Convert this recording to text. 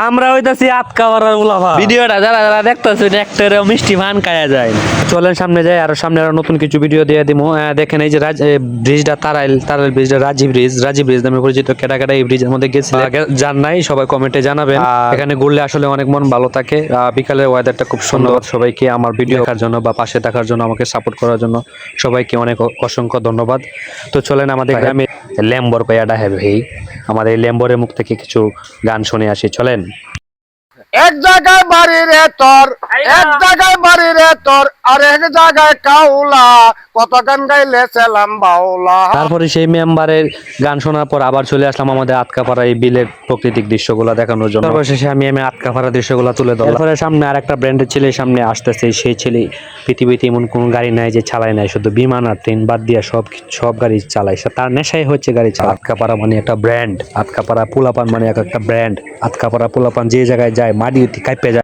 আমরা হইতাছি আতকাওয়ারার উলাফা। ভিডিওটা যারা যারা দেখতেছে একটা মিষ্টি পান খাওয়া যায়। চলেন সামনে যাই, আর সামনে আরো নতুন কিছু ভিডিও দিয়ে দিমু। দেখেন এই যে ব্রিজটা তারাইল ব্রিজটা রাজীব ব্রিজ নামে পরিচিত। কেটা কেটা এই ব্রিজের মধ্যে গেছিল যার নাই সবাই কমেন্টে জানাবেন। এখানে ঘুরলে আসলে অনেক মন ভালো থাকে। বিকালের ওয়েদারটা খুব সুন্দর। সবাইকে আমার ভিডিও দেখার জন্য বা পাশে থাকার জন্য, আমাকে সাপোর্ট করার জন্য সবাইকে অনেক অসংখ্য ধন্যবাদ। তো চলেন আমাদের গ্রামে ল্যাম্বর কয়াটা হবে, আমাদের এই ল্যাম্বরের মুখ থেকে কিছু গান শুনে আসি। চলেন। এক জায়গায় বাড়ি রে তোর, এক জায়গায় বাড়ি রে তোর, আর এক জায়গায় কাউলা, কত গান গাইলে ছেলাম বাউলা। তারপরে সেই মেম্বারের গান শোনার পর আবার চলে আসলাম আমাদের আতকাপাড়া এই বিলের প্রাকৃতিক দৃশ্যগুলো দেখানোর জন্য। অবশেষে আমি আতকাপাড়া দৃশ্যগুলো তুলে ধরলাম। তারপরে সামনে আর একটা ব্র্যান্ডের ছেলে সামনে আসতেছে। সেই ছেলে পৃথিবীতে এমন কোনো গাড়ি নাই যে চালায় নাই, শুধু বিমান আর ট্রেন বাদ দিয়ে সব গাড়ি চালায়। তার নেশাই হচ্ছে গাড়ি চালা। আতকাপাড়া মানে একটা ব্র্যান্ড, আতকাপাড়া পোলাপান মানে একটা ব্র্যান্ড। আতকাপাড়া পোলাপান যে জায়গায় যায় মাটি কাঁপে যায়।